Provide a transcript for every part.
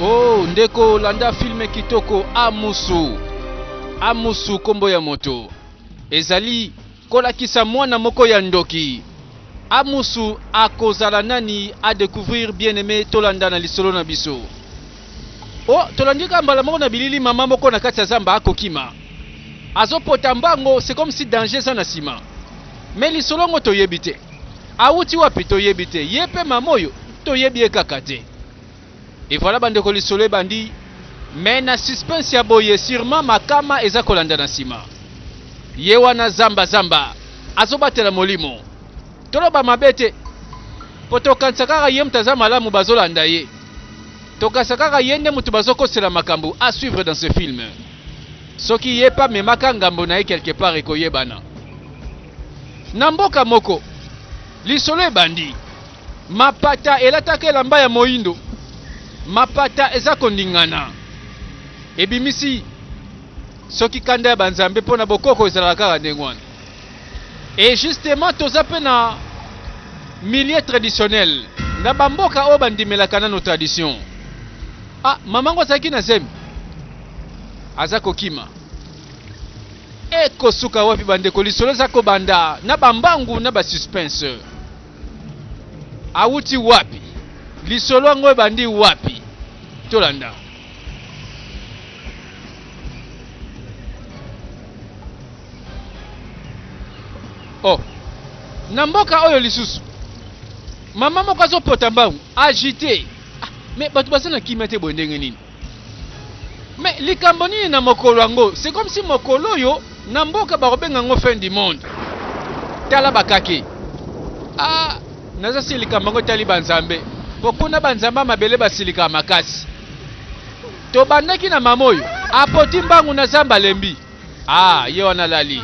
Oh, ndeko landa filme kitoko Amusu. Amusu kombo ya moto. Ezali kolakisa mwana moko ya ndoki. Amusu akozala nani a découvrir bien-aimé tolanda na lisolo na biso. Oh, tolandika mbala moko na bilili mama moko na kati ya zamba akokima. Azopota mbango, c'est comme si danger za na sima. Mais lisolo ngo toyebi te. Awuti wapi toyebi te. Yepe mamoyo toyebi kaka te. Et voilà bandeko lisolo bandi. Mais na suspense ya boye sûrement makama eza kolanda na sima. Ye wana zamba zamba azobatela molimo. Toloba mabete. Poto kansakaka ye mtazama malamu bazolanda ye. Tokasakaka yende mutu bazokosela makambo à suivre dans ce film. Soki ye pa memaka ngambo na ye quelque part ekoyebana. Na mboka moko lisolo ebandi. Mapata elataka elamba ya moindo. Mapata eza kondingana. Ebimisi soki kanda ya banzambe pona bokoko ezalaka kaka ndengwana. Et justement toza pe na milieu traditionnel na bamboka oyo bandimelaka nano tradition. Ah, mamango azalaki na zemi aza kokima ekosuka wapi bandeko lisolo eza kobanda na bambangu na basuspense. Awuti wapi lisolo yango ebandi wapi tolanda. Oh, na mboka oyo lisusu mama moko azopota mbangu agité. Mais bato baza na kimia te boye ndenge nini. Mais likambo nini na mokolo yango? C'est comme si mokolo oyo na mboka bakobenga ngo fin du monde. Tala bakake. Ah, naza si likambo ngo tali banzambe. Pokuna banzamba mabele basilika makasi. To bandaki na mamoyo apoti mbangu na zamba lembi. Ah, ye wana lali.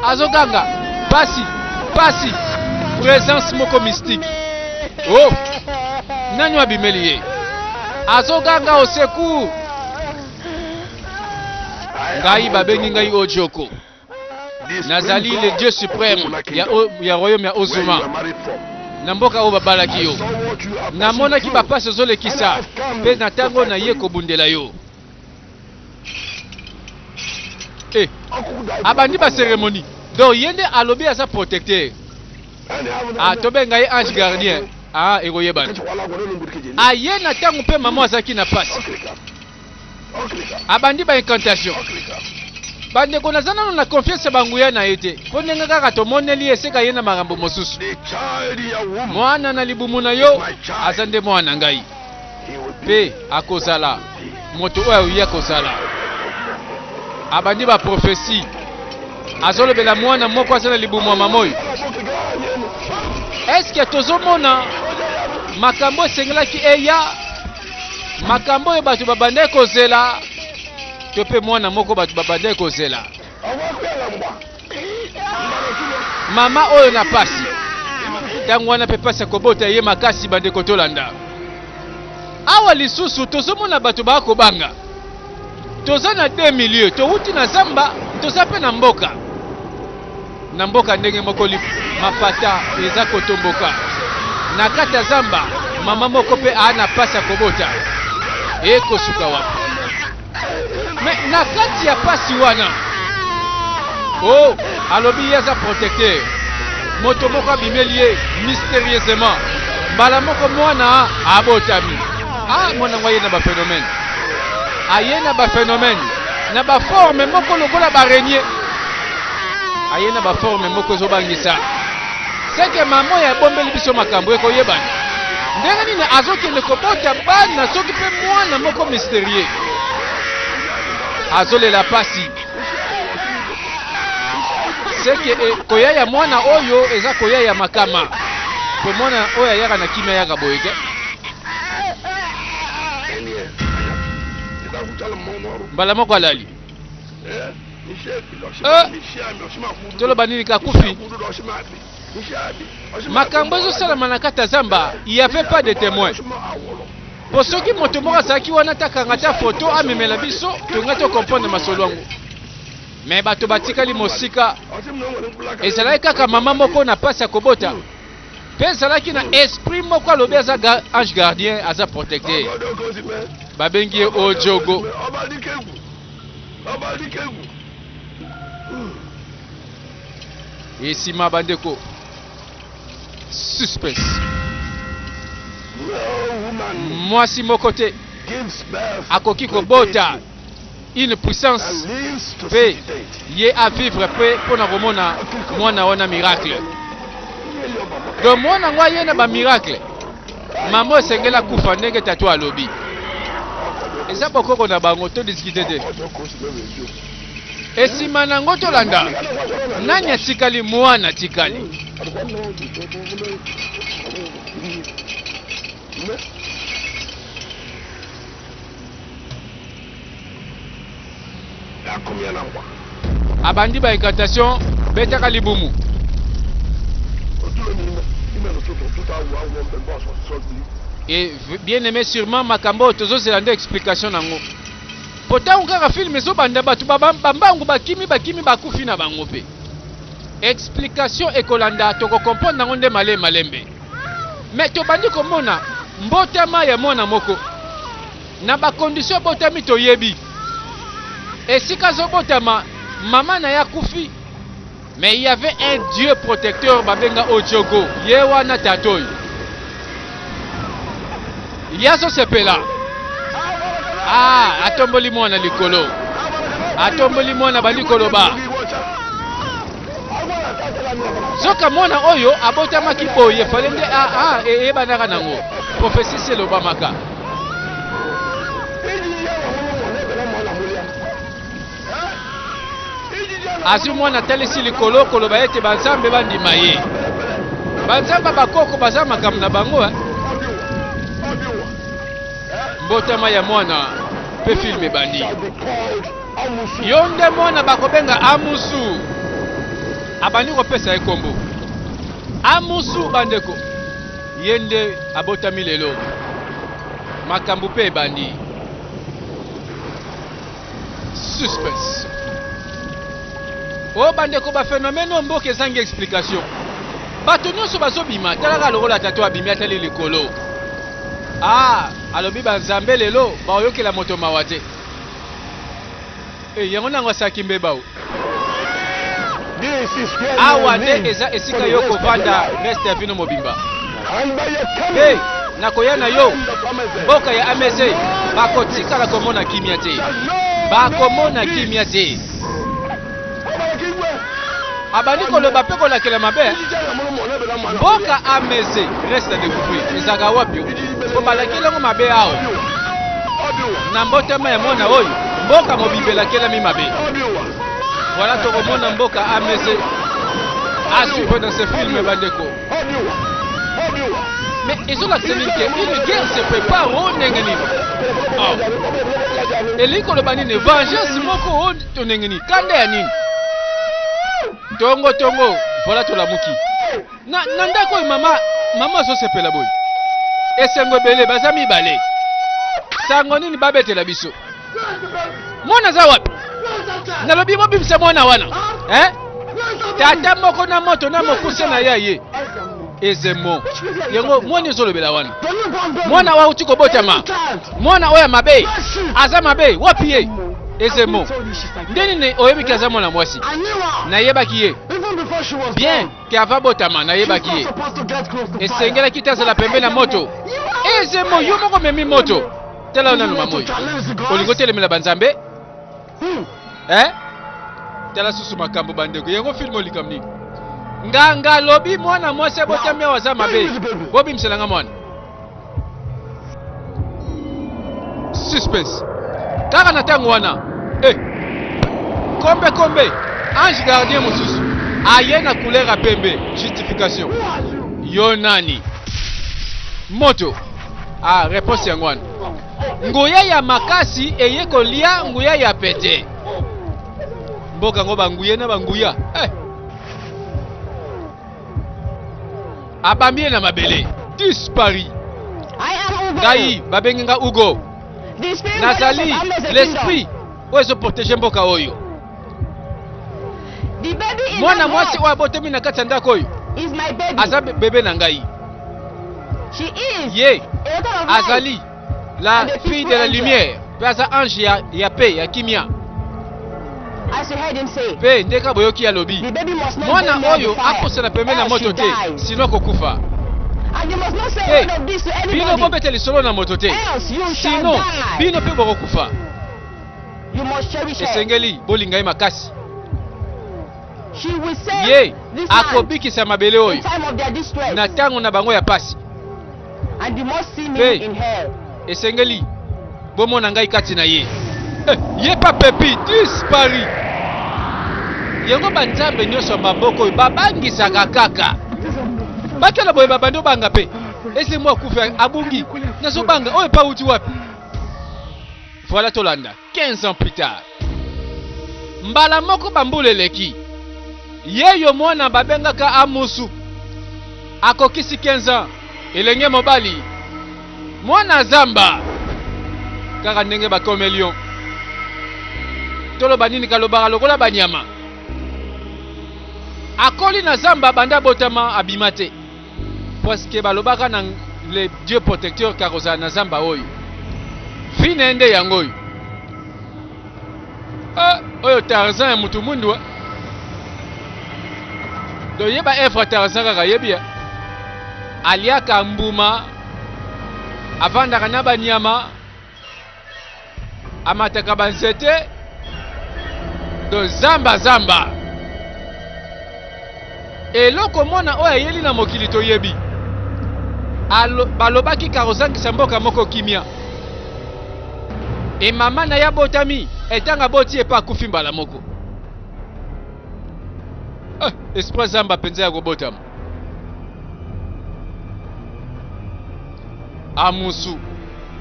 Azoganga pasi présence moko mystique. Oh, nani wabimeli ye azoganga au secours. Ngai babengi ngai Ojoko. Nazali le Dieu suprême ya royaume ya Ozuma. Na mboka oyo babalaki yo namonaki bapasi ozolekisa mpe na ntango na ye kobundela yo. Abandi ba cérémonie donc yende alobi aza protecteur. Ah, tobe ngai ange gardien. Ah, ekoyebana aye na ntango mpe mama azalaki na pasi. Abandi ba incantation. Bandeko naza nano na confiance banguya na ye te mpo ndenge kaka tomoneli eseka ye na makambo mosusu. Mwana na libumu na yo aza nde mwana ngai mpe akozala moto oyo ayoyi akozala. Abandi ba prophétie azolobela mwana moko aza na libumu ya mamoyo. Est-ce que tozomona makambo esengelaki eya makambo oyo bato babandai kozela to mpe mwana moko bato babandai kozela. Mama oyo na pasi ntango wana mpe pasi akobota ye makasi bandeko tolanda. Awa lisusu tozomona bato bakobanga. Toza na 2 milieu touti na zamba toza pe na mboka. Na mboka ndenge moko mapata eza kotomboka. Na kati ya zamba mama moko pe ana pasi akobota ekosuka wapi. Mais na kati ya pasi wana oh alobi yaza protecteur. Moto moko abimeli ye mystérieusement. Mbala moko mwana abotami. Ah, mwana ngoye na ba phénomène. Aye na ba phénomène na ba forme moko lokola ba araignée. Aye na ba forme moko zobangisa. C'est que maman ya bombeli biso makambo ekoyebana. Ndenge nini azokende kobota bana soki pe mwana moko mystérieux. Azolela pasi. C'est que koya ya mwana oyo eza koya ya makama. Po mwana oyo yaka na kimia yaka boyeke. Mbala moko alali. Toloba nini kakufi. Makambo ezosalama na kati ya zamba, il n'y avait pas de témoin. Po soki moto moko azalaki wana takanga ta photo amemela biso tonga to comprendre masolo yango. Mais bato batikali mosika ezalaki kaka mama moko na pasi ya kobota Pezalaki na esprit moko alobi aza ange gardien aza protecteur. Babengi Ojogo. Esima bandeko. Suspense. Mwasi mokote akoki kobota une puissance pe ye a vivre pe pona komona mwana wana miracle. Donc mwana ngwa ye na ba miracle. Mama esengela kufa ndenge tatu alobi. Eza bokoko na bango to discuter te. Esima nango tolanda. Nani atikali mwana tikali? Abandi ba incantation betaka libumu. Et bien aimé sûrement makambo tozo zelanda explication nango. Pourtant on film ezo banda batu bambangu bakimi bakufi na bango pe. Explication ekolanda toko comprendre nango nde malembe. Mais to bandi komona mbotama ya mwana moko. Na ba condition botami to yebi. Esika zo botama maman na ya kufi. Mais il y avait un Dieu protecteur babenga Ojogo. Yewana tatoy. Yaso sepela. Ah, atomboli mwana likolo. Atomboli mwana balikolo ba. Soka mwana oyo abotama kiboye falende banaka nango. Prophétie c'est l'Obamaka. Azu mwana telesi likolo koloba ete banzambe bandima ye. Banzamba bakoko baza makambo na bango mbotama ya mwana pe filme bandi. Yonde mwana bakobenga Amusu. Abandi kopesa ekombo. Amusu bandeko. Yende abotami lelo. Makambo pe bandi. Suspense. O bandeko ba phénomène mboke zangi explication. Bato nyonso bazobima talaka lokola tatu abimi atali likolo. Alobi banzambe lelo baoyokela moto mawate. Yango nango saki mbeba o. Awa nde eza esika yo kovanda reste ya vino mobimba. Nakoya na yo mboka ya ameze bakotikala komona kimia te. Bakomona kimia te. Abandi koloba pe kolakela mabe. Mboka ameze reste de découvrir. Ezaka wapi? Ko balakela ngo mabe ao. Na mbotama ya mona oyo mboka mobibela kela mi mabe. Voilà tokomona mboka ameze. À suivre dans ce film bandeko. Mais ils ont l'accepté une guerre se prépare au nengeni. Eliko le banine vengeance moko o nengeni. Kande ya nini? Tongo voilà to la muki. Nanda ko mama so sepela boy. Esengo bele bazami bale. Sango nini babetela biso. Mona za wapi? Nalobi mobi mse mwana wana. Tata moko na moto na mokuse na yaye. Ezemo. Yengo mwani zolobela wana. Mwana wa utiko botama. Mwana oya mabe. Aza mabe wapi ye? Ezemo. Ndeni ne oyebiki aza mwana mwasi. Na yebaki ye. Bien, ke ava botama na yebaki ye. Esengela kitasa la pembe na moto. Ezemo yo moko memi moto. Tela ona numa moyo. Olingo telemela banzambe? Tela susu makambo bandeko. Yengo film olikamni. Nganga lobi mwana mwasi botami waza mabe. Bobi mselanga mwana. Suspense. Kaka na tango wana. Kombe. Ange gardien mususu. Aye na couleur pembe. Justification. Yo nani? Moto. Réponse yango wana. Nguya ya makasi eye kolia nguya ya pete. Mboka ngo banguye na banguya. Abamie na mabele. Dispari. Ngai babenga Hugo. Nazali l'esprit ozo protéger mboka oyo. Mwana mwasi wa botemi na kati ndako oyo. is my baby. Aza bébé na ngai. She is. Ye. A daughter of light. Azali. La And the fille de peaceful la angel. lumière. Pe aza ange ya paix, ya kimia. As you heard him say, Pe ndeka boyoki ya lobi. the baby must not go Mwana near the oyo fire, akosala pembeni na else she moto te, dies. sino kokufa. And you must not say Hey, one of this to Bino anybody. bobete lisolo na moto te. Else you shall Sino die. bino pe bokokufa. You must cherish her. Esengeli bolinga ye makasi. She will save Ye this land akobikisa mabele in oyo time of their distress. na tango na bango ya pasi. And you must see me Hey. in hell. Esengeli bomona ngai kati na ye. Ye pa pepi dispari. Yango banzambe nyonso ya maboko oyo babangisaka kaka. Bakela boye babando banga pe. Ese mwa kufa abungi. Nazo banga oyo pa uti wapi. Voilà Tolanda 15 ans plus tard. Mbala moko bambule leki. Yeyo mwana babengaka Amusu. Akokisi 15 ans. Elenge mobali. Mwana zamba. Kaka ndenge bakome lion. Toloba nini kalobaka lokola banyama. Akoli na zamba banda botama abimate. Parce que balobaka na le dieu protecteur karoza na zamba oyo. Fine ende yango oyo. Oyo Tarzan ya mutu mundu. Do yeba efra Tarzan kaka yebia. Aliaka mbuma. Avandaka na banyama. Amataka banzete. Do zamba. Eloko mona oyo ayeli na mokili toyebi. Balobaki karozangisa mboka moko kimia. E mama na ya botami etanga boti epa akufi mbala moko. Esprit zamba penza ya kobotama. Amusu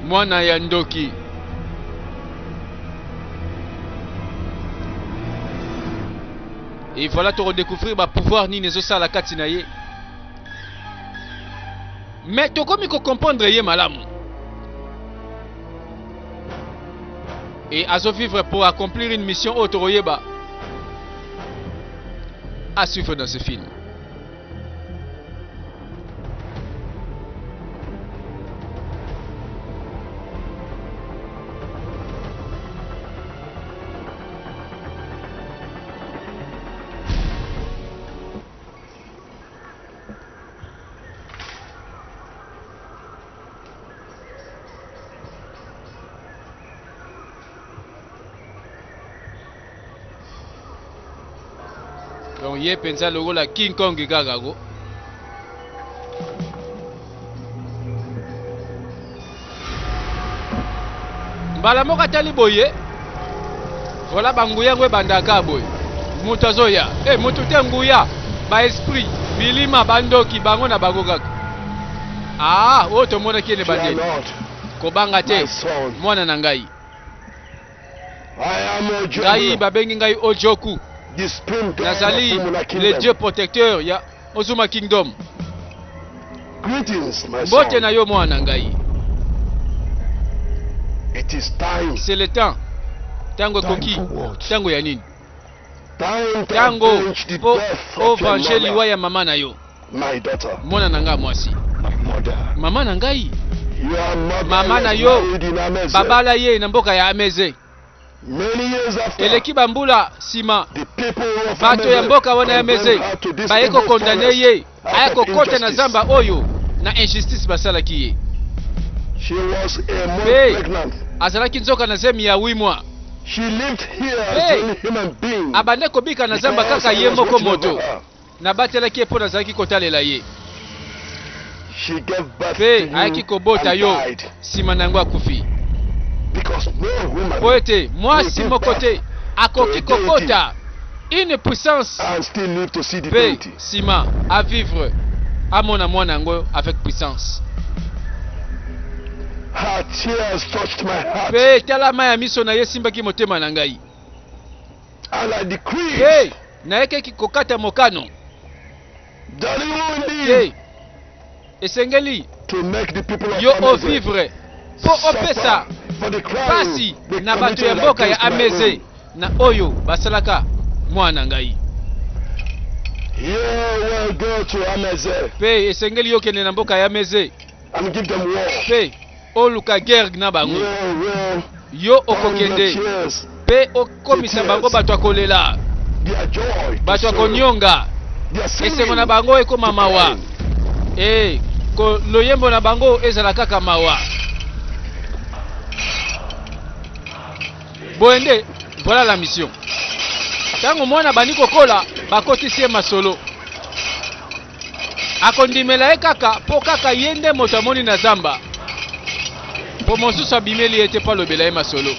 mwana ya ndoki. Et voilà tu redécouvrir ba pouvoir ni nezo sala kati na ye. Mais to komi ko comprendre ye malamu. Et azo vivre pour accomplir une mission autoroyeba. À suivre dans ce film. Donc ye pensa logo la King Kong gagago. Mbala moka tali boye. Voilà banguya ngwe bandaka boye. Mutu azoya. Mutu te nguya. Ba esprit. Bilima bandoki bango na bango kaka. Oto mona kene bandeli. Kobanga te. Mwana na ngai. Ngai babengi ngai Ojoku. Nazali le dieu protecteur ya Ozuma Kingdom. Mbote na yo mwana ngai. C'est le temps. Tango koki. Tango ya nini? Tango po evangeli wa ya mama na yo. Mwana na nga mwasi. Mama na ngai. Mama na yo babala ye na mboka ya Ameze. Eleki bambula sima bato ya mboka wana ya Ameze bayeko kondane ye ayako kota na zamba oyo na injustice basalaki ye. Azalaki nzoka na zemi ya 8 mois. Abande kobika na zamba kaka ye moko moto na batelaki epo nazalaki kotalela ye. Ayaki kobota yo sima nango akufi. Poete, mwasi moko te akoki kobota une puissance pe sima à vivre à mona mwana yango avec puissance. Pe talama ya miso na ye simbaki motema na ngai. Na yeke kokata mokano. Esengeli yo o vivre po opesa pasi na bato ya mboka ya Ameze na oyo basalaka mwana ngai. You will go to Ameze. Pe esengeli yo kende na mboka ya Ameze. And give them war. Pe oluka guerre na bango. You will Yo okokende. Pe okomisa bango bato akolela. their joy. Bato akonyonga. Esengo na bango ekoma mawa. Ko loyembo na bango ezala kaka mawa. Boende, voilà la mission. Tango mwana bani kokola bakotisi ye masolo. Akondimela kaka po kaka yende moto amoni na zamba. Po mosusu abimeli ete pa lobela ye masolo.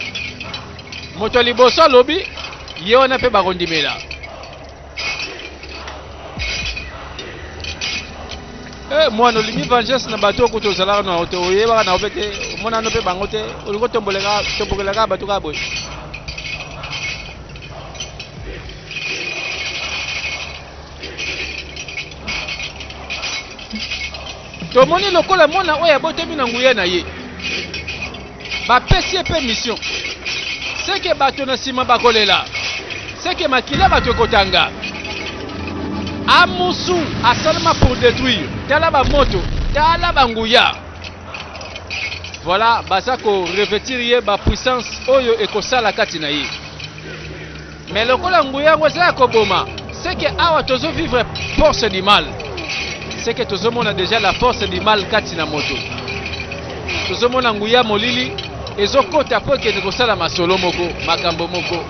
Moto liboso lobi ye wana pe bakondimela. Mwana olimi vengeance na bato okuto ozalaka na oto oyebaka na opete mona no pe bango te olingo tombolelaka bato ka boye. Tomoni lokola mwana oyo abotomi na nguya na ye bapesi ye pe mission seke bato na nsima bakolela seke makila bato ekotanga Amusu asalema pour détruire tala ba moto tala banguya. Voilà baza ko revêtir ye ba puissance oyo ekosala kati na ye. Mais lokola nguya ngo za ko boma c'est que awa tozo vivre force du mal. C'est que tozo mona déjà la force du mal kati na moto. Tozo mona nguya molili ezokota po ke kosala masolo moko makambo moko.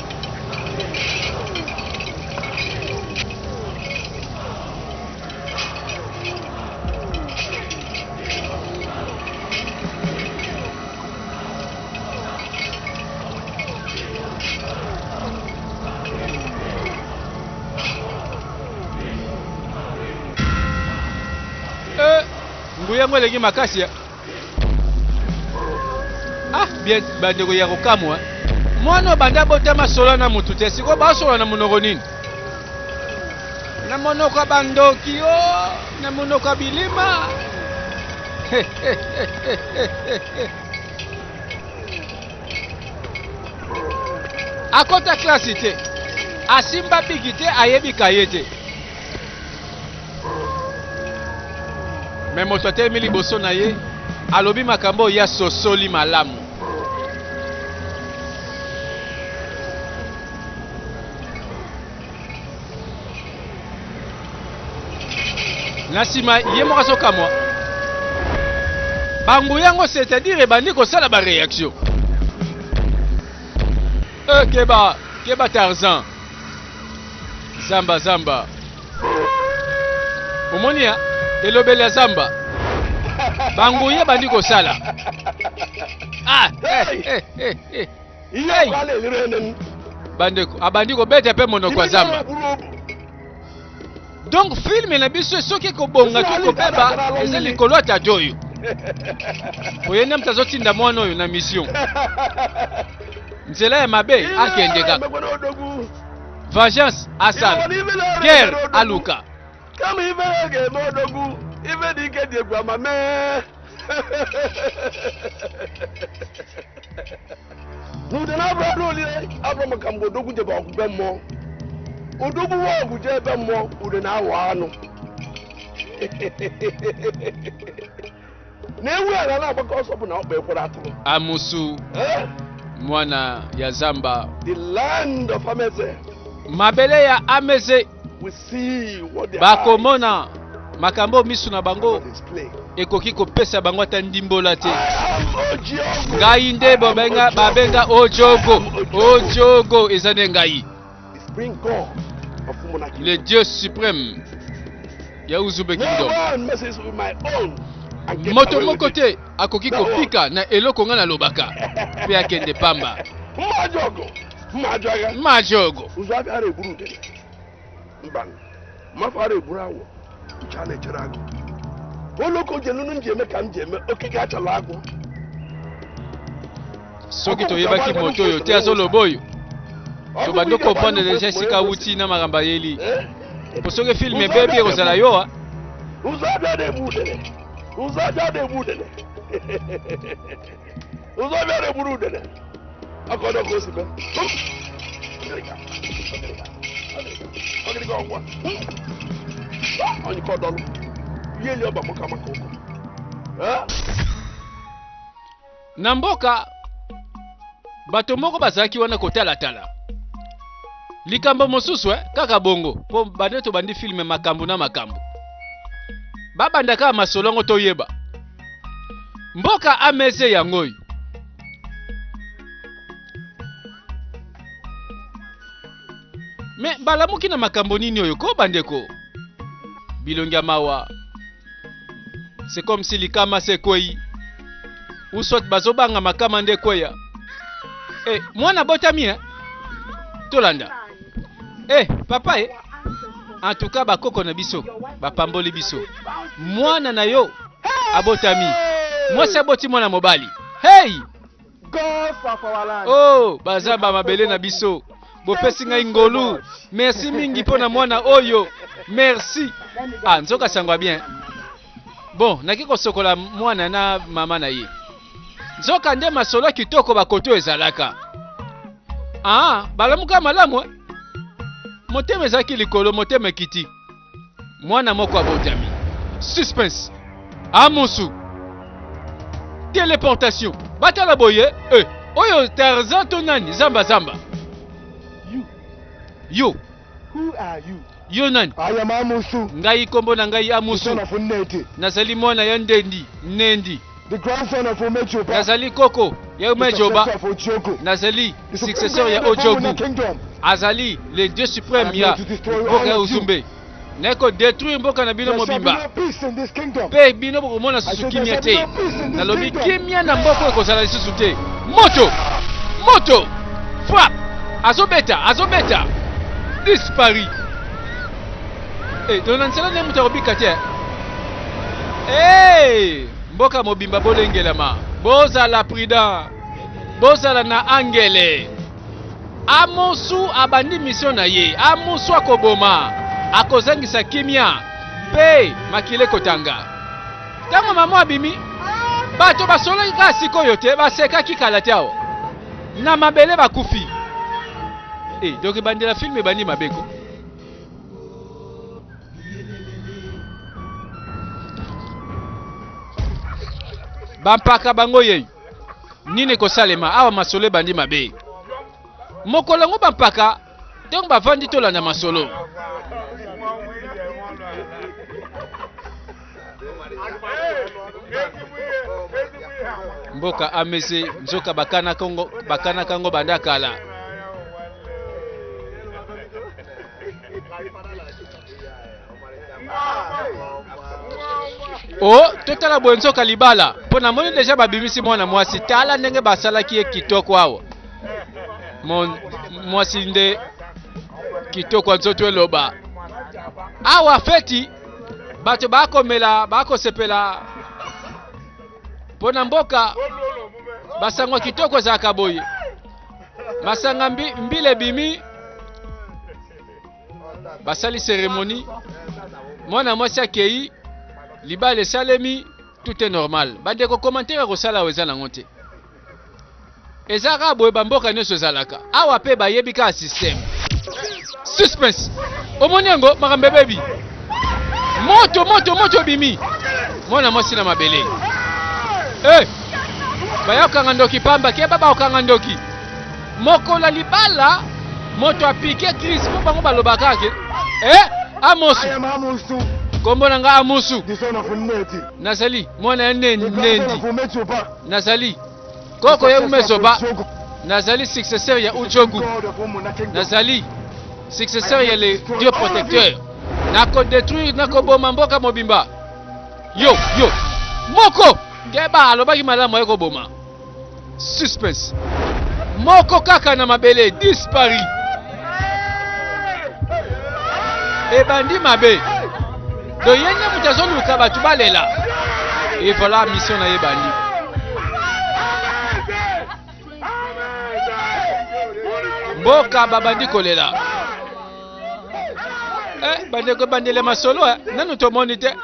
Nguya mweleki makasi ya. Bien bandeko ya kokamwa. Mwana banda botama solo na mutu te siko basola na monoko nini? Na monoko bandoki na monoko bilima. Akota klasi te. Asimba bigi te ayebi kayete. Mais moto atelemi liboso na ye alobi makambo ya sosoli malamu. Na sima ye moko azokamwa bangu yango c'est-à-dire ebandi kosala ba réaction. Keba Tarzan zamba omoni ya elobeli ya zamba banguye bandi kosala bandeko abandi kobeta pe monoko ya zamba. Donc film na biso soki kobonga to kobeba eza likolo ya tata oyo oyende mtu azotinda mwana oyo na mission nzela ya mabe akende kaka vengeance asala guerre aluka. Kama hivi game odogu hivi dike die gwa mame. Nude na abro li abro makambo odogu je ba ogbe mo. Odogu wo ogu je be mo ude na awa anu. Na ewu ala na abaka osobu na ogbe kwara aturu. Amusu mwana ya zamba. The land of Ameze. Mabele ya Ameze. We see what they bakomona makambo misu na bango ekoki kopesa bango ata ndimbola te. Ngai nde babenga ojogo ezane ngai le Dieu suprême ya Uzube Kingdom. Moto moko te akoki kopika na eloko nga na lobaka pe akende pamba majogo Mbang mafare burawo chane chirago oloko jenunu njeme kam jeme okike achala agwo soki toyebaki moto oyo te azoloboyo to bando comprendre déjà sika wuti na magamba yeli po soki film bebi ekozala yo uzaja de budele uzaja de budele akodo kosibe ogiri go ngwa onye ko dolu ye le oba maka maka oko na mboka bato moko bazalaki wana kotala likambo mosusu kaka bongo po baneto bandi filme makambo na makambo babandaka masolongo toyeba mboka ameze yangoyo me balamuki na makambo nini oyo ko bandeko bilongia mawa c'est comme si likama sekwei ou soit bazobanga makama nde kweya mwana botami tolanda papa en tout cas bakoko na biso bapamboli biso mwana na yo abotami mwasi aboti mwana mobali hey oh bazamba mabele na biso bopesi ngai ngolu merci mingi pona mwana oyo merci nzoka sangwa bien bon naki kosokola mwana na mama na ye nzoka nde masolo kitoko bakoto ezalaka balamuka malamu motema ezalaki likolo motema ekiti mwana moko abotami suspense amusu téléportation batala boye oyo Tarzan to nani zamba yo who are you yo nani I am Amusu ngai kombo na ngai Amusu nazali mwana ya Nendi the grandson of Omejoba nazali koko ya Omejoba nazali successeur ya Ojogu azali les dieux suprêmes ya Boka Uzumbe neko détruire mboka na bino mobimba pe bino bokomona susu kimia te nalobi kimia na mboko ekozala lisusu te moto frappe azobeta dispari donansela ne mutu akobika te mboka mobimba bolengelama bozala prudent bozala na angele Amusu abandi mission na ye Amusu akoboma akozangisa kimia pe makile kotanga tango mama abimi bato basolo ka sikoyo te baseka kikala tiao na mabele bakufi donc bandela filme bandi mabeko bampaka bango yeyi nini kosalema awa masolo bandi mabe mokolo ngo bampaka donc bavandi tolanda masolo mboka amese nzoka bakana kango banda kala totala boye nzoka libala mpo na moni deja babimisi mwana mwasi tala ndenge basalaki ye kitoko awa mwasi nde kitoko nzoto eloba awa feti bato bakosepela mpo na mboka basangwa kitoko ezalaka boye masanga mbile bimi basali cérémonie mwana mwasi akei libala esalemi tout est normal bandeko commentaire kosala oyo eza nango te ezalaka boye bamboka nyonso ezalaka awa mpe bayebi kaka système suspense omoni yango makambo ebebi moto bimi mwana mwasi na mabele bayokanga ndoki pamba keba baokanga ndoki mokola libala moto apike Chris mpo bango balobaka ke Amusu kombo na nga Amusu nazali mwana ya Nendi nazali koko ya Umezoba nazali successeur ya Ujogu nazali successeur ya les dieux protecteurs nako détruire nako boma mboka mobimba yo moko keba alobaki malamu ayeko boma suspense moko kaka na mabele dispari ebandi mabe do yenye mutazoluka batu balela et voilà mission na yebandi mboka babandi kolela bandeko bandele masolo nanu tomoni te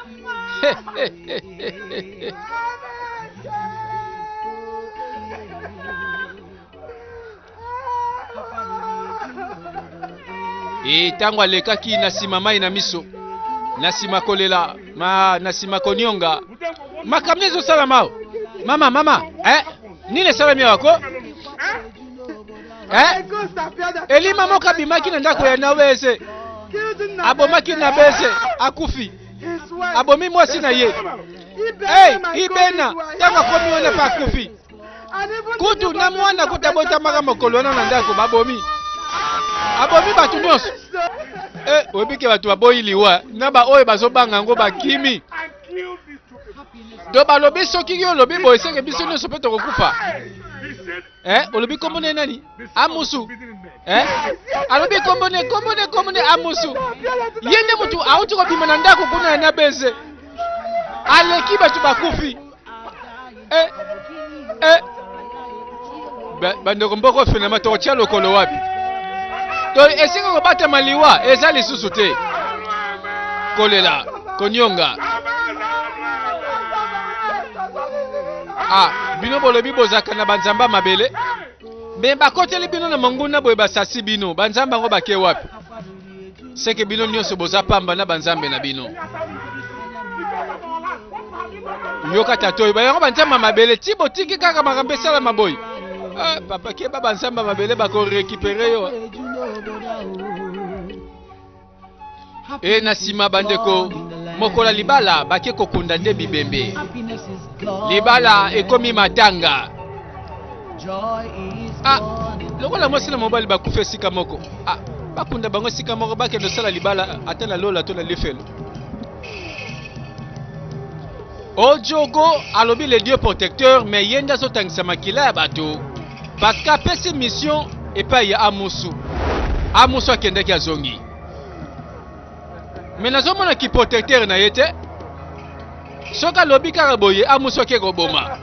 E tango alekaki na sima mai na miso. Na sima kolela, na sima konyonga. Makamne zo salama. Mama, nini salami wako? Eli mama kabimaki na ndako ya naweze. Abomaki na bese, akufi. Abomi mwasi na ye. Ibena, tango komi wana pa akufi. Kutu na mwana kutabota maka mokolo na ndako babomi. Abomi batu nyonso. Obike batu baboyi liwa, na ba oyo bazobanga ngo bakimi. Do balobi soki yo lobi boy seke biso nyonso pe tokokufa. Olobi kombone nani? Amusu. Alobi kombone Amusu. Yende mutu auti ko bima na ndako kuna na bese. Aleki batu bakufi. Bandeko mboko finalement to tia lokolo wapi? To esika ko bata maliwa ezali susu te. Kolela, konyonga. Bino bolobi bozaka na banzamba mabele. Me bakoteli bino na monguna boye basasi bino. Banzamba ngo bake wapi? Seke bino nyonso bozapamba na banzambe na bino. Yoka tatoy ba yango banzamba mabele tibo tiki kaka makambe sala maboy. Papa ke ba banzamba mabele bako récupérer yo. Na sima bandeko mokola libala bake kokunda nde bibembe. Libala ekomi matanga. Lokola mwasi na mobali bakufe sika moko. Bakunda bango sika moko bake do sala libala atala lola to na lefelo. Ojogo alobi le dieu protecteur mais yenda so tangisa makila ya bato. Parce que pesi mission epa ya Amusu. Amusu akendaki azongi. Mais nazomona ki protecteur na yete. Soka lobi kaka boye Amusu akeko boma.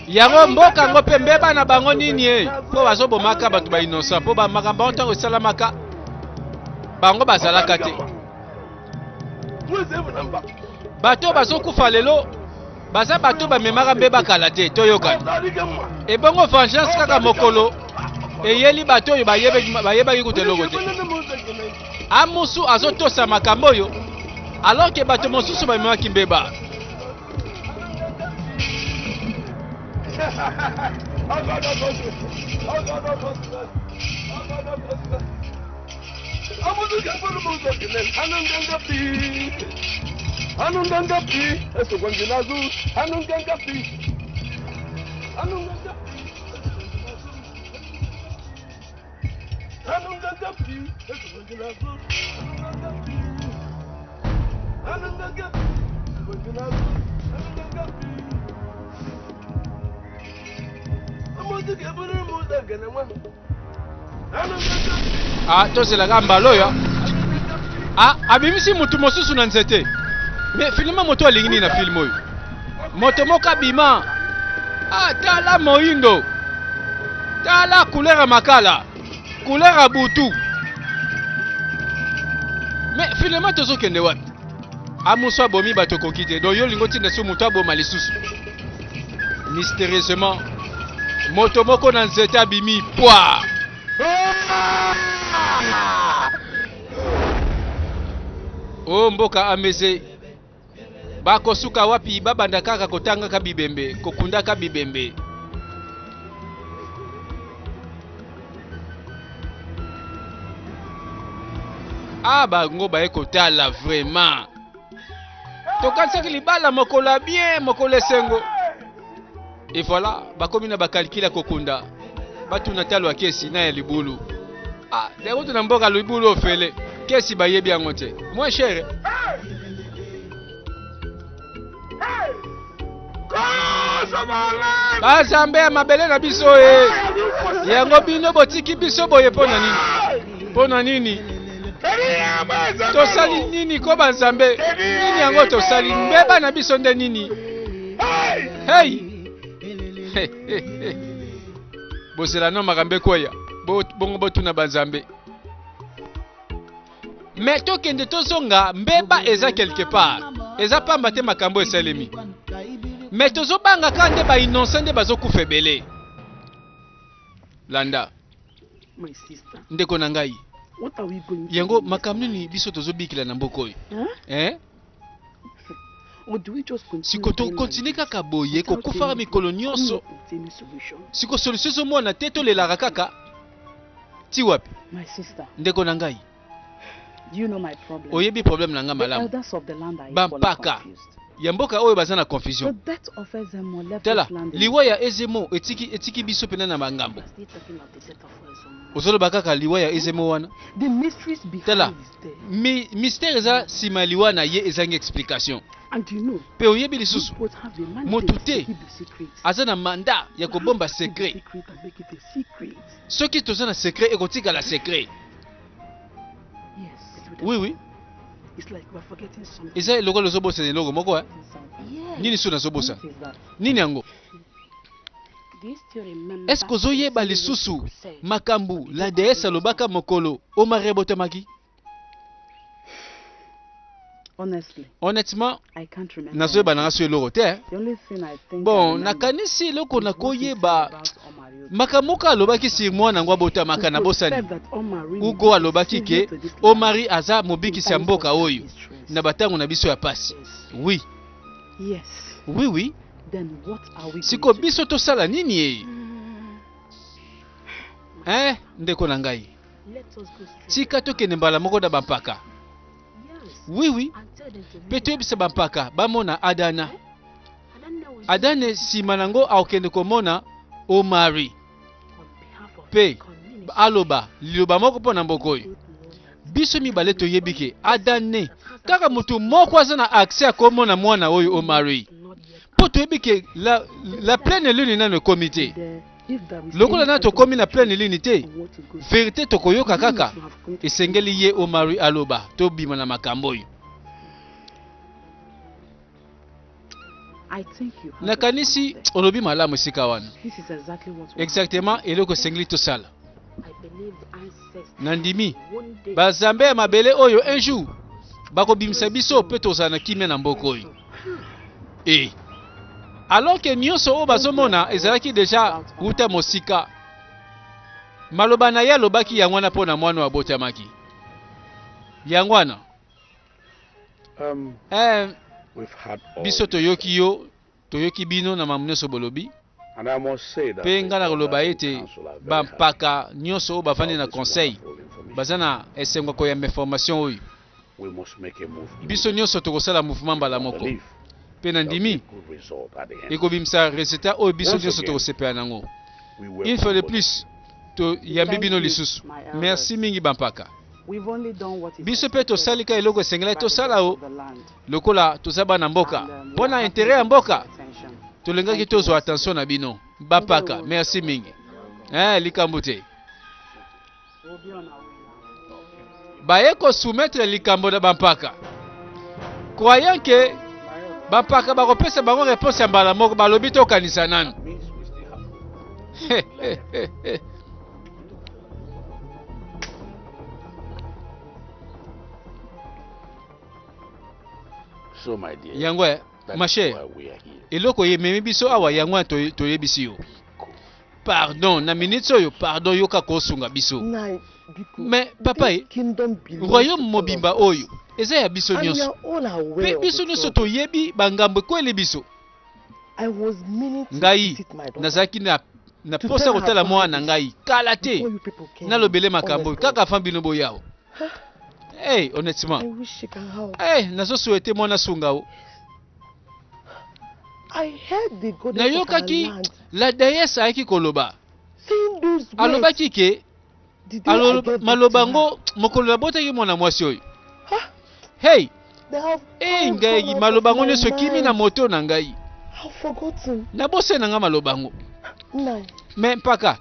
Yango mboka ngo pembe bana bango nini po bazobomaka bato ba innocent po ba makambo ntango esalamaka bango bazalaka te. Bato bazokufa lelo baza bato bamemaka mbe bakala te toyokani. Ebongo vengeance kaka mokolo eyeli bato oyo bayebaki kuteloko te. Amusu azotosa makambo oyo alors que bato mosusu bamemaki mbeba. Tozelaka mbalo yo. Abimisi mutu mosusu na nzete. Mais filima moto alingi na film oyo. Moto moka bima. Tala moindo. Tala couleur makala. Couleur butu. Mais filima tozo kende wapi? Amusu abomi bato kokite. Donc yo lingo tinda so mutu aboma lisusu. Mystérieusement moto moko na nzete abimi poa. Mboka ameze bakosuka wapi babanda kaka kotanga ka bibembe kokunda ka bibembe. Bango bae kotala vraiment tokansaki libala mokola bien mokola sengo. Et voilà bakomi na bakalkila kokunda batu na talo kesi na ya libulu. Leo tuna mboka libulu ofele kesi bayebi yango te moins cher. Bazambe mabele na biso yango bino botiki biso boye pona nini tosali nini ko banzambe nini yango tosali mbeba na biso nde nini. Hey bosela no makambe koya bongo botuna banzambe mais tokende tozonga mbeba eza quelque part eza pamba te makambo esalemi mais tozobanga ka nde bainocent nde bazokufa ebele. Landa My sister, ndeko na ngai what are we going to yango do? makambo nini biso tozobikila na mboka oyo Or do we just continue? siko tokontinue kaka boye kokufaka mikolo nyonso Any solution? siko solution ezomona te tolelaka kaka ti wapi. My sister, Ndeko na ngai do you know my problem? oyebi problème na nga The malamu elders of the land are Bampaka. equally confused. ya mboka oyo baza na The confusion. death of Ezemo left Tala this land. liwa ya ezemo etiki biso pena na bangambo We're still talking of the death of Ezemo. ozoloba kaka liwa ya ezemo wana. The mysteries behind Tala is there. mystère eza nsima ya liwa na ye ezangi explication And you know, mpe oyebi we lisusu both have the mandate Motu to te. keep the secret. aza na manda ya kobomba Keep the secret. secret and make it a secret. soki toza na secret ekotikala secret. Yes. oui oui It's like we're forgetting something. eza eloko lozobosana eloko moko Yes. nini so nazobosa What is that? nini yango Do you still remember eske ozoyeba the lisusu things you said? makambo la déesse alobaka mokolo omari ebotamaki. Honestly, honnêtement I can't remember. nazoyeba nanga so eloko te. The only thing I think I bon remember nakanisi eloko is what he said nakoyeba about Omar Yobe. makambo moko alobaki si mwana yango abotamaka na He bosani said that Omar really ugo is alobaki serious ke to this land. omari aza mobikisi ya In mboka times of oyo distress. na batango na biso ya pasi. Yes. oui Yes. oui oui Then what are we siko going to biso tosala nini ye do? ndeko na ngai Let us go straight. tika tokende mbala moko na bampaka. Yes. oui oui And tell them to mpe leave. toyebisa bampaka bamona adana. I don't know adana nsima nango akokende komona omari on behalf of Pe. the community. aloba liloba moko mpo na mboka oyo. biso mibale toyebi ke adane kaka motu moko aza na accès ya komona mwana oyo omari Not yet. mpo toyebi ke la pleine lune nano ekomi te. And, if there is lokola any nano tokomi na pleine lune te I want to go. verité tokoyoka You kaka must have come to esengeli ye omari aloba tobima na makambo oyo. I think you have nakanisi a point there. olobi malamu esika wana. This is exactly what we exactement eloko esengeli tosala. have. I believe the ancestors nandimi one day bazambe ya mabele oyo un jour bakobimisa biso mpe tozala na kimia na mboka oyo. alors ke nyonso oyo bazomona ezalaki deja wuta mosika. maloba na ye alobaki yango wana mpo na mwana abotamaki yango wana. We've had all biso toyoki yo toyoki bino na mamu nyonso bolobi and I must say that mpe nga na koloba the ete council are very bampaka nyonso oyo bafandi na happy about this conseil wonderful information. baza na esengo koyamba information oyo. We must make a move. biso nyonso tokosala mouvement mbala moko Believe mpe na there'll be a ndimi good result at the end. ekobimisa resultat oyo biso Once nyonso again, tokosepela nango. We une welcome fois de both plus toyambi bino lisusu. my elders. merci mingi bampaka. We've only done what is biso mpe tosali ka eloko esengeli by the tosala rest o of the land. lokola toza bana mboka And, we mpo na are intere ya happy mboka to pay attention. tolengaki tozwa attention na bino bampaka. merci mingi likambo te We'll be on our way now. baye kosoumettre likambo na bampaka croyant ke bampaka bakopesa bango réponse ya mbala moko balobi tokanisa nanu. means we still have so my dear. yango that ma is chère why we are here. eloko yememi biso awa yango wana toyebisi yo pardon na minute oyo pardon yoka kosunga biso. mais papa royaume mobimba oyo eza ya biso nyonso mpe biso nyonso toyebi bangambo ekweli biso. ngai nazalaki na posa kotala mwana na ngai kala te nalobele makambo oyo kaka fa bino boyawa. honnêtement nazosouhaite mwana sunga o. nayokaki la déesse ayaki koloba alobaki ke maloba ngo mokolo nabotaki mwana mwasi oyo. ngai maloba ngo nyonso ekimi na moto na ngai nabose na nga maloba ngo. me mpaka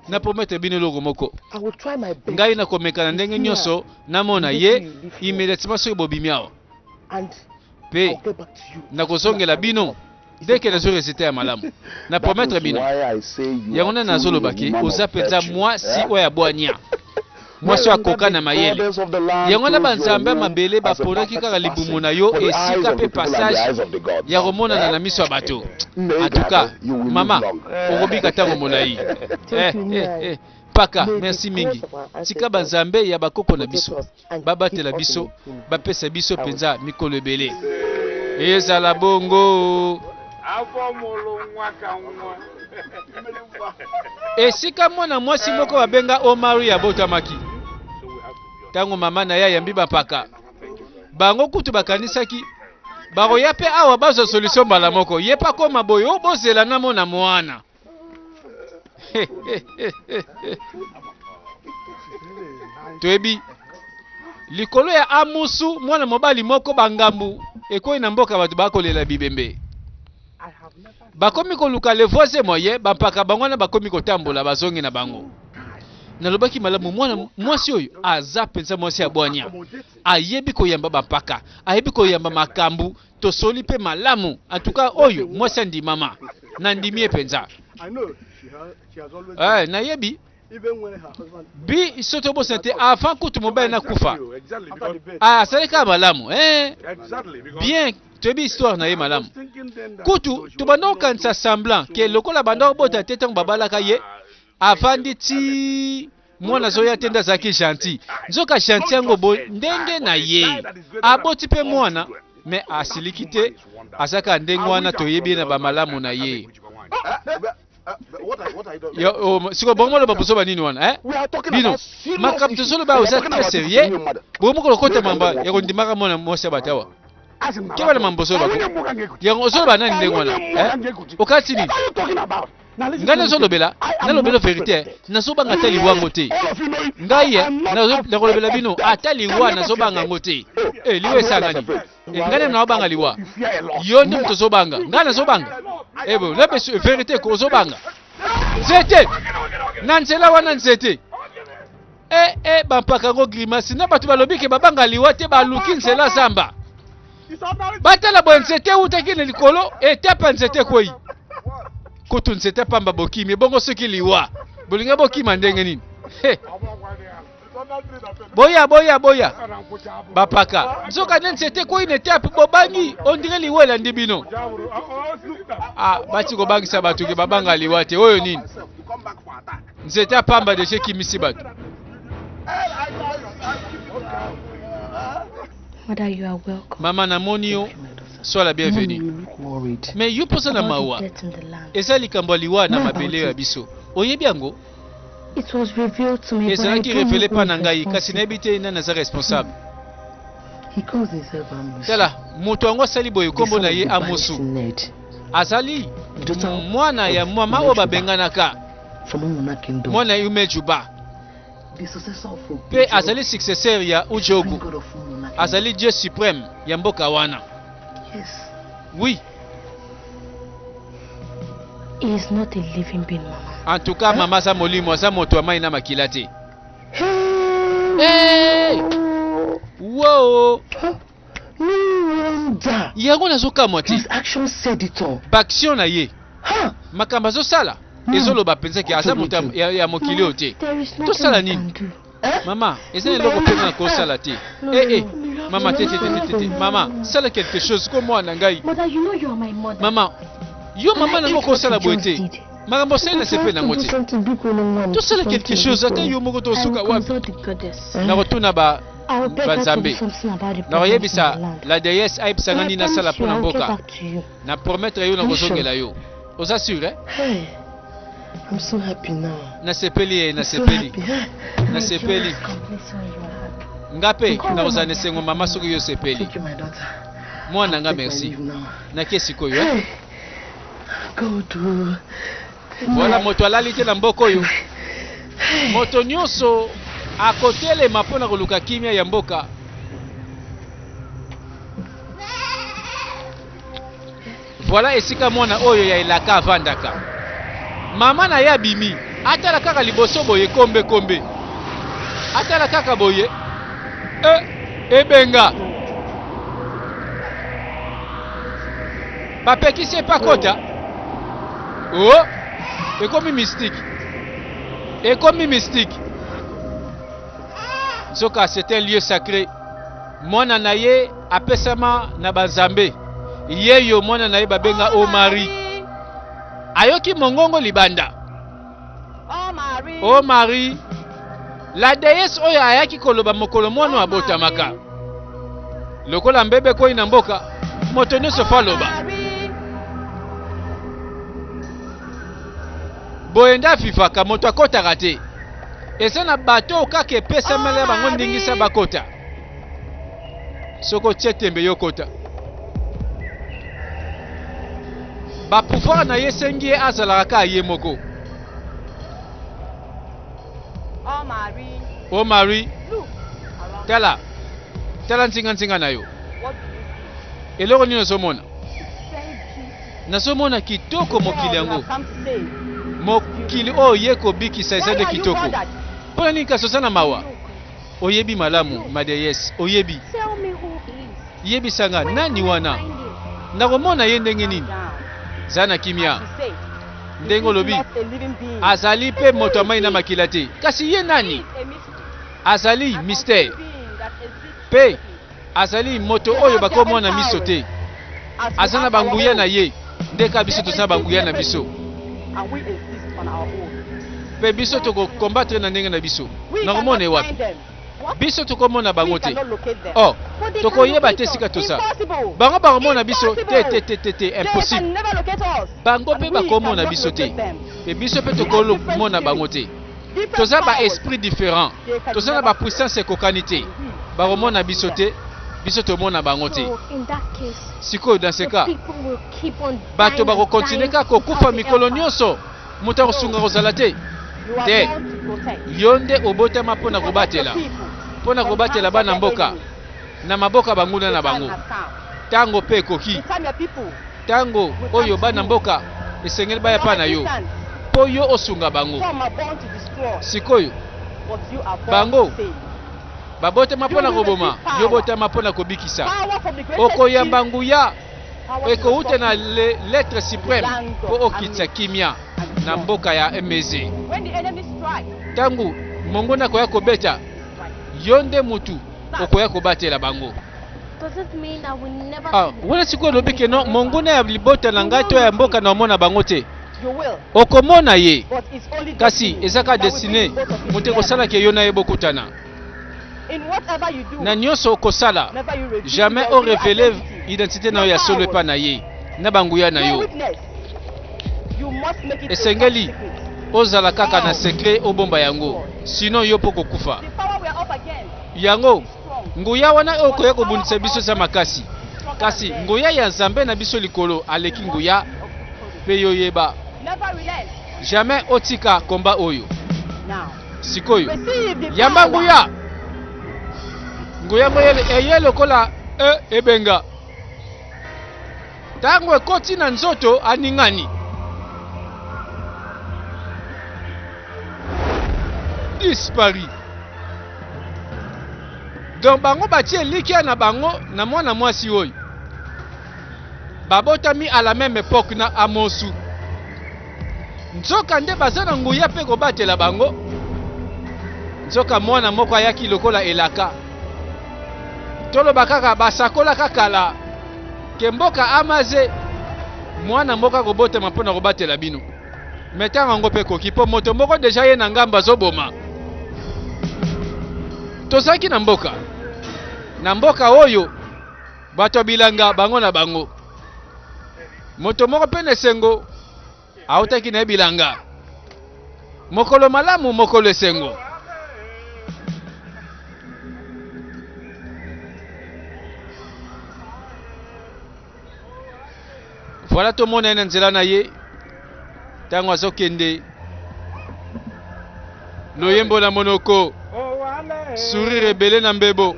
na promettre bino eloko moko ngai nakomeka na ndenge nyonso namona ye immédiatement soki bobimi awa mpe nakozongela bino dès que nazo réciter ya malamu na promettre bino yango na nazo lobaki oza penza moi si oya bwanya moi so akoka na mayele yango na banzambe mabele baponaki kaka libumu na yo esika pe passage ya komona na miso ya bato. En tout cas mama okobika tango molai paka merci mingi tika banzambe ya bakoko na biso babatela biso bapesa biso penza mikolo ebele ezala bongo esika mwana mwasi moko babenga Omari ya botamaki tango mama na ya yambi bapaka bango kutu bakanisaki baroya pe awa bazo solution mbala moko yepa koma boyo bozela na mona mwana toyebi likolo ya amusu mwana mobali moko bangambu ekoyi na mboka bato bakolela bibembe bakomi koluka levoise moye bampaka bango na bakomi kotambola bazongi na bango nalobaki malamu mwana mwasi oyo aza penza mwasi ya bwanya ayebi koyamba bampaka ayebi koyamba makambu tosoli pe malamu atuka oyo mwasi andimama na ndimie penza nayebi bi soto bosante avant kutu mobali na kufa asaleka malamu bien toyebi histoire na ye malamu kutu tobanda kokanisa semblant ke lokola banda kobota te ntango babalaka ye avandi ti mwana zoya tenda zaki gentil nzoka gentil yango bo ndenge na ye aboti pe mwana me asiliki te asaka ndenge wana toyebi na bamalamu na ye. Siko bongo lo babuso banini wana bino makambo tosolo ba oza très sérieux bomo ko kota mamba ya kondimaka mwana mwasi batawa ke bana mambo solo bako yango osolo banani ndenge wana okati ni ngana solo bela nalobela vérité nazoba ngata liwango te ngaye nakolobela bino ata liwa nazoba ngango te liwe sangani ngana na obanga liwa yo ndi mto zobanga ngana zobanga ebo lebe vérité ko zobanga zete nanzela wana nzete bampaka ngo grimace na batu balobi ke babanga liwa te baluki nzela zamba batala bo nzete utaki na likolo etepa nzete koi kutu nzete pamba bokimi bongo soki liwa bolinga bokima ndenge nini boya bapaka nzoka nzete koi netepa bobangi ondire liwela ndibino bati kobangisa batu ke babanga liwa te oyo nini nzete pamba de chez kimisi batu. Mother, you are welcome. Mama namoni yo sois la bienvenue. Mais yo posa na mawa eza likambo liwa na mabele ya biso oyebi yango it was revealed to me eza ki révélé pa na ngai kasi nayebi te nani aza responsable. He calls himself Amusu. Tala moto yango asali boye kombo na ye Amusu azali mwana ya mama oyo babenganaka mwana yume juba pe azali successeur ya Ujogu azali Dieu suprême ya mboka wana. Yes. Oui. He is not a living being, Mama. En tout cas, Mama za molimo aza moto amai na makila te. Wow. Yango nazoka moti. His action said it all. Baction na ye. Makamba zo sala. Ezoloba penza ki aza moto ya mokili ote. To sala nini? Mama, eza eloko pena ko sala te. Mama tete. Mama, sala quelque chose comme moi na ngai. Mother, you know you are my mother. Mama, yo mama na ko sala boite. Makambo sala se pe na ngoti. To sala quelque chose ata yo moko to suka wapi. Na rotuna ba Banzambe. Na oyebisa la déesse aibisa ngani na sala pona mboka. Na promettre yo na kozongela yo. Oza sûr Hey, I'm so happy now. Na sepeli. Na sepeli. Ngape na ozane sengo mama soki yo sepeli. Thank you, my daughter. Mwana nga merci. Na kesi koyo. God. Voilà moto alali te na mboko yo. Moto nyonso akotelema mpona koluka kimia ya mboka. Voilà esika mwana oyo ya elaka avandaka. Mama na ya bimi atala kaka liboso boye kombe. Atala kaka boye. Ebenga. bapekisi epa kota. Oh, ekomi mystique. Ekomi mystique. Zoka, c'est un lieu sacré. Mwana na ye apesama na bazambe. Yeyo mwana na ye babenga O Marie. Ayoki mongongo libanda. Oh Marie. O Marie. La déesse oyo ayaki koloba mokolo mwana abotamaka. Lokola mbebe ko ina mboka, moto nyonso fa loba. Boenda fifaka moto akotaka te. Eza na bato kaka epesamele bango ndingisa bakota. Soko tie tembe yokota. Ba pouvoir na yesengi azalaka ye moko. Oh Marie. O Marie. Look. Tala. Tala nzinga na yo. What do you see? Eloko nini nazomona? Very beautiful. Nazomona kitoko mokili yango. Come to say. Mokili oyo ye kobikisa eza de kitoko. Mpona nini kasosana mawa? Oyebi malamu, madeyes. Oyebi. Tell me who he is. Yebisanga nani Where wana? can I find him? Nakomona ye ndenge nini? Down. Zana kimia. You say. Ndengo He is lobi. not a living being. Azali pe moto amai na makila te. Kasi ye He nani? is a mystery. Azali An mystère. unseen being that exists Pe secretly. azali moto oyo bakomona miso te. As we Aza na have our banguya own. na ye. Ndeka biso They toza banguya na exist biso. separately, and we exist on our own. Pe biso toko combattre na ndenge na biso. We Nakomona cannot wapi? find them. What? Biso tokomona bango We te. cannot locate them. Oh, But they tokoyeba can te locate sika us. tosa. Impossible. Bango bakomona biso Impossible. te They impossible. can never locate us. Bango And pe we bakomona cannot biso te. locate them. Pe biso pe We have tokolo different mona spirits. bango te. Different Toza ba powers. esprit différent. They can Toza na never ba puissance ekokani te. we Bakomona cannot biso do te. Biso tomona bango te. So in that case, Sikoyo dans ce the cas, people will keep on bato dying and bakokontinue dying kaka kokufa without the mikolo empire. nyonso. Moto akosunga kozala te. You are Te. born to protect. Yo nde obotama mpona To protect kobatela. the people Mpona from kobatela hands bana of the mboka. enemy. Na maboka banguna na The time bango. has come. Tango pe ekoki. The time your people Tango oyo bana mboka esengeli baya pa na yo. Christians, Po yo osunga bango. some are born to destroy, Sikoyo but you are born Bango. to save. babotama mpona You will koboma. receive power. Yo botama mpona kobikisa. Power from the greatest Okoyamba king, nguya. power to Ekouta na destroy. lettre suprême po okitisa kimia na mboka ya Emeze. When the enemy strikes, Tangu mongona koya kobeta yo nde mutu okoya kobatela bango. Does it mean I will never Ah, see them? wana sikoyo lobi ke no mongona ya libota na ngai to ya mboka na omona bango te. you will. Okomona ye. But it's only Kasi destiny ezaka that will destiné bring both of you moto together. ekosalaka yo na ye bokutana. In whatever you do, Na nyonso okosala never you reveal jamais your o real révéler identity. identité na yo ya solo epa na ye na banguya na Your yo. witness, you must make it a Esengeli top secret. ozala kaka na secret obomba yango, sinon yo po kokufa. The power we are up against Yango is strong. nguya wana okoya kobundisa biso za makasi. Kasi nguya ya Nzambe na biso likolo aleki nguya pe yo yeba. Never relent. Jamais otika komba oyo. Now, Sikoyo receive the yamba power. nguya. Nguya moyele eye lokola ebenga. Tango ekoti na nzoto aningani. Dispari. Donc bango batie likia na bango na mwana mwasi oyo. Babotami à la même époque na Amosu. Nzoka nde baza na nguya pe kobatela bango. Nzoka mwana moko ayaki lokola elaka. Toloba kaka basakola kakala. Kemboka amaze mwana moko akobotama mpona kobatela bino. Metanga yango pe koki po moto moko deja ye na ngamba zoboma. Tozaki na mboka. Na mboka oyo bato bilanga bango na bango. Moto moko pe nesengo autaki na bilanga. Mokolo malamu mokolo esengo. Voilà tout le monde na nzela na ye. Tango azokende. Loyembo na monoko. Sourire ebele na mbebo.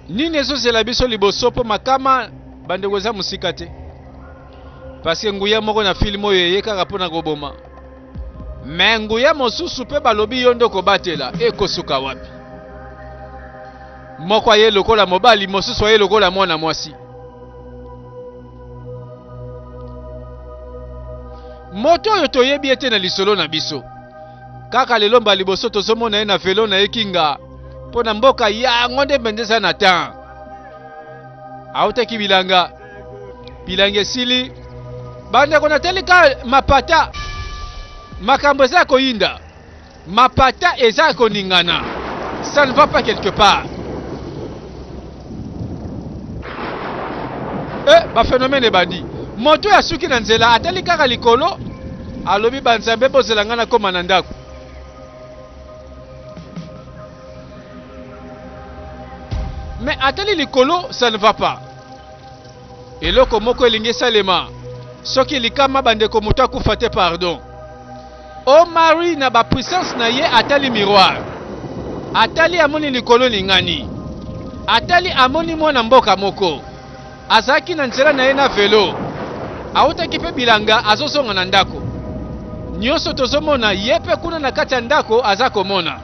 nini ezozela biso liboso po makama bandeko eza musika te. Parce que nguya moko na film oyo eyekaka mpona koboma. Me nguya mosusu mpe balobi yo nde kobatela ekosuka wapi. Moko aye lokola mobali, mosusu aye lokola mwana mwasi. Moto oyo toyebi ete na lisolo na biso. Kaka lelo mba liboso tozomona ye na velo na ekinga mpona mboka yango nde mbendeza na tan. Autaki bilanga. Bilanga esili. Bandeko natelika mapata. Makambo eza koyinda. Mapata eza koningana. Ça ne va pas quelque part. Ba phénomène ebandi. Moto ya suki na nzela atali kaka likolo. Alobi banzambe bozelanga na koma na ndako. Mais atali likolo, ça ne va pas. Eloko moko elingi salema. Soki likama bandeko moto akufa te pardon. O mari na ba puissance na ye atali miroir. Atali amoni likolo ningani. Atali amoni mwana mboka moko. Azaki na nzela na ye na velo. Autaki pe bilanga azosonga na ndako. Nyoso tozomona ye pe kuna na kati ya ndako aza komona.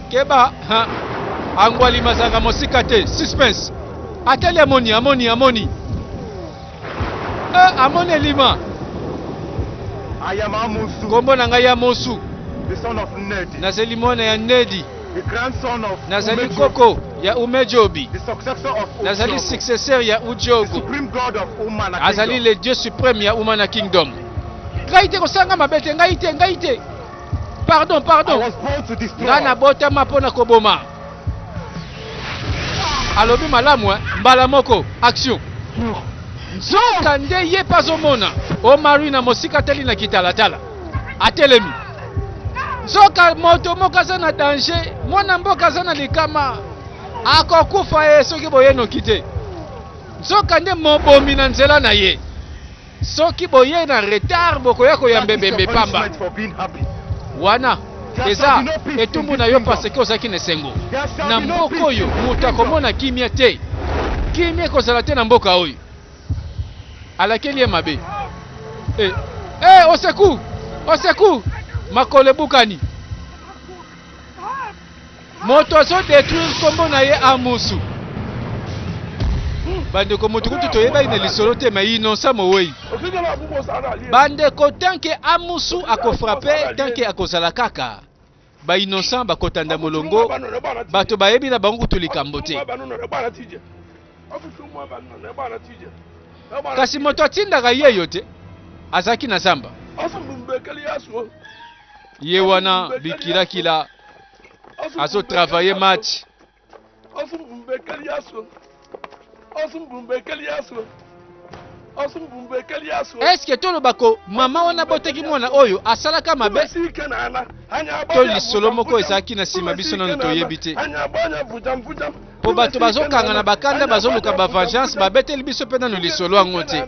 Keba angwali mazanga mosika te suspense atali amoni amoni lima I am Amusu, kombo na ngai ya mosu the son of Nedi, nazali mwana ya Nedi the grandson of nazali Umejobi, koko ya Umejobi the successor of nazali Ujogo, successeur ya the Ujogo supreme god of Umana azali kingdom. le dieu suprême ya Umana kingdom. Ngai te kosanga mabete ngai te pardon I was born to destroy. nga na botama mpona koboma. Alobi malamu mbala moko action. Nzoka nde ye pazomona. O mari na mosika teli na kitalatala atelemi. Nzoka moto moko aza na danger. Mwana mboka aza na likama akokufa ye soki boye noki te. Nzoka nde mobomi na nzela na ye. Soki boye na retard bokoya koyambe That is bembe your pamba. punishment for being happy. Wana eza etumbu na yo paseke ozaki na esengo. Na mboka oyo moto akomona kimia te. Kimia ekozala te na mboka oyo. Alakeli ye mabe. Oseku makole bukani. Moto azo détruire kombo na ye Amusu. Bandeko moto kutu toyeba ina lisolo te ma innocent mowei. Bandeko tanke Amusu akofrape tanke akozala kaka. Ba innocent bakotanda molongo. Bato bayebi na bango kutu likambo te. Kasi moto atindaka ye yo te. Azaki na zamba. Ye wana bikila azo travailler match. Est-ce que tolo bako mama wana boteki mwana oyo asalaka mabe? To lisolo moko ezaki na sima biso nano toyebi te. Po bato bazokanga na bakanda bazoluka ba vengeance babeteli biso pe nano lisolo yango te.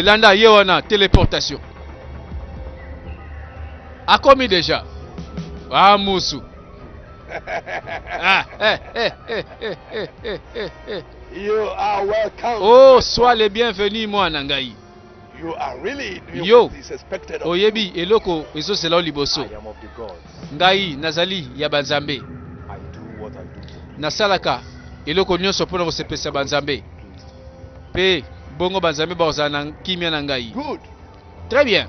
Landa ye wana téléportation. Akomi déjà. Amusu. You are welcome. Oh, sois le bienvenu mwana ngai. You are really doing Yo, what is expected of oyebi eloko ezosela liboso. I am of the gods. Ngai nazali ya banzambe. I do what I do. Nasalaka eloko nyonso mpona kosepesa banzambe. Pe bongo banzambe bazala na kimia na ngai. Good. Très bien.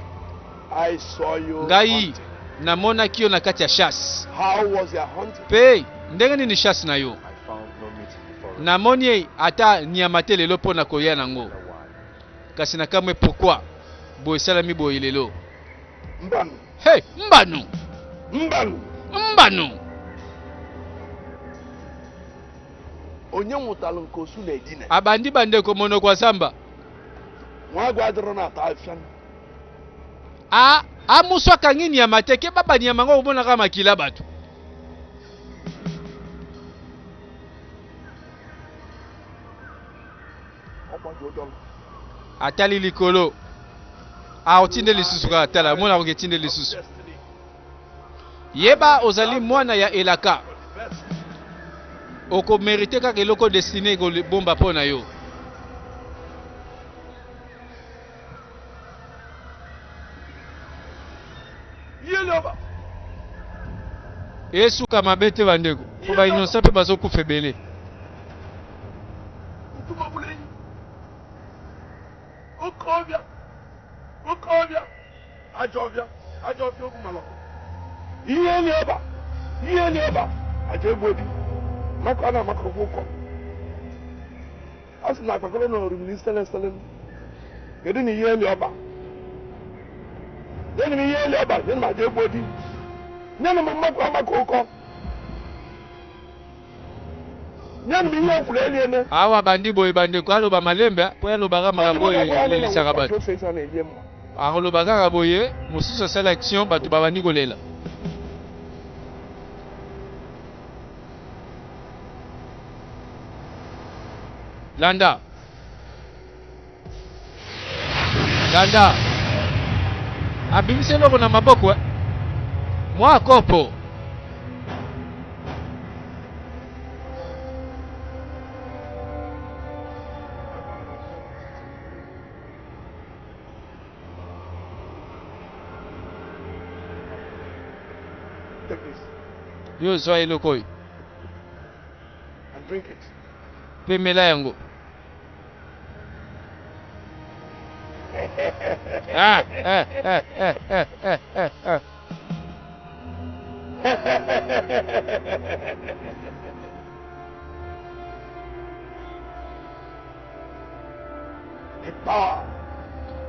I saw you Ngai hunting. namonaki yo na kati ya chasse. How was your hunting? Pe ndenge nini chasse na yo? I found no meat before. Namoni ata nyama te lelo mpona kolia nango. Why? Kasi nakamwe pourquoi boye salami boye lelo. Mbanu. Hey, mbanu. Mbanu. Onye mụtalụ nke osu na-edina. Abandi bandeko monoko wa samba. Nwa agwa adịrọ na ata afịa. Amusu akangi nyama te ke baba nyama ngo obona kama makila bato. Atali likolo. Otinde lisusu ka atala mona ngotinde lisusu. Yeba ozali mwana ya elaka. Oko mérité ka eloko destiné ko bomba pona yo. Yesu kama bete bandeko. Ko ba innocent pe bazo ku febele. Okobia. Ajovia kumalo. Iye ni eba. Ajebodi. Makana makoko. Asina kwakolo no minister stelen. Kedu ni iye ni eba. Then mi iye ni eba, then ma jebodi. Nyana makoko. Nyana mi iye fulele ne. Awa bandi boy bandi ko alo ba malembe po alo ba kama boye le sarabat. Alo ba kama boye mususu selection batu ba bandi kolela. Landa. Abimise lobo na maboko. Mwa kopo. Take this Yo soy lokoi. and drink it. Pemela yango. The power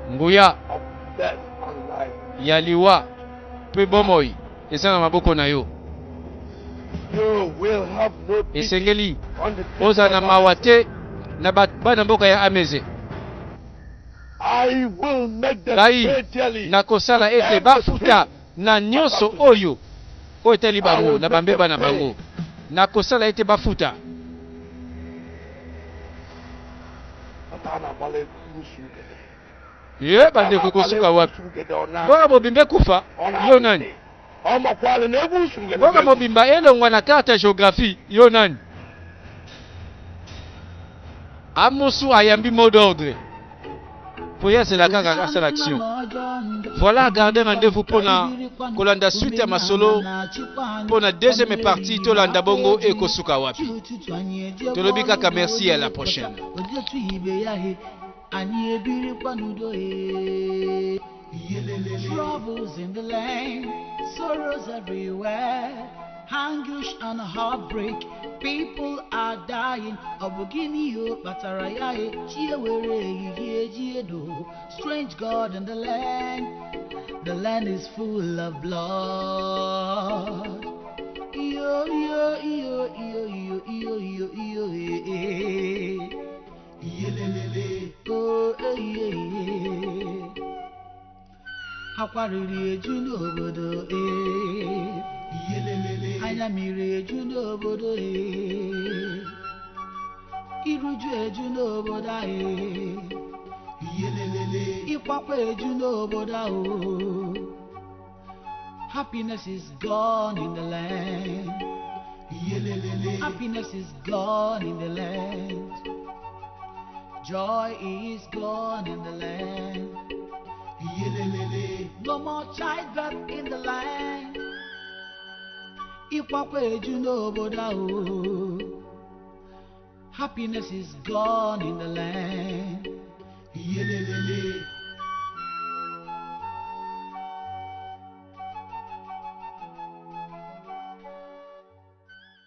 Nguya of death and life. yaliwa pe bomoi esana maboko na yo. You will have no peace Esengeli on the oza na mawate na bana mboka ya ameze. I will make them Kai pay dearly. na kosala ete bafuta na nyonso oyo etali bango na bambeba na bango. Na kosala ete bafuta. Atana bale kusuke. Ye bande kukosuka wapi? Boka mobimbe kufa yo nani? Oma kwale ne kusuke. Boka mobimba elongwa na carte ya géographie yo nani? Amusu ayambi mot d'ordre. Pour y c'est la gaga à l'action. Voilà, gardez rendez-vous pour la Kolanda suite à Masolo pour la deuxième partie Tolanda Bongo et Kosuka Wapi. Tolobika ka merci à la prochaine. Troubles in the land, sorrows everywhere, anguish and heartbreak. People are dying. Obugini Batarayae, strange God in the land is full of blood. Yo, yo, yo, yo, yo, yo, yo, yo, oh, Aquariri eju n'obodo anya mmiri eju n'obodo iruju eju n'obodo ịkwakwa eju n'obodo happiness is gone in the land. Happiness is gone in the land. Joy is gone in the land. No more childbirth in the land. Happiness is gone in the land.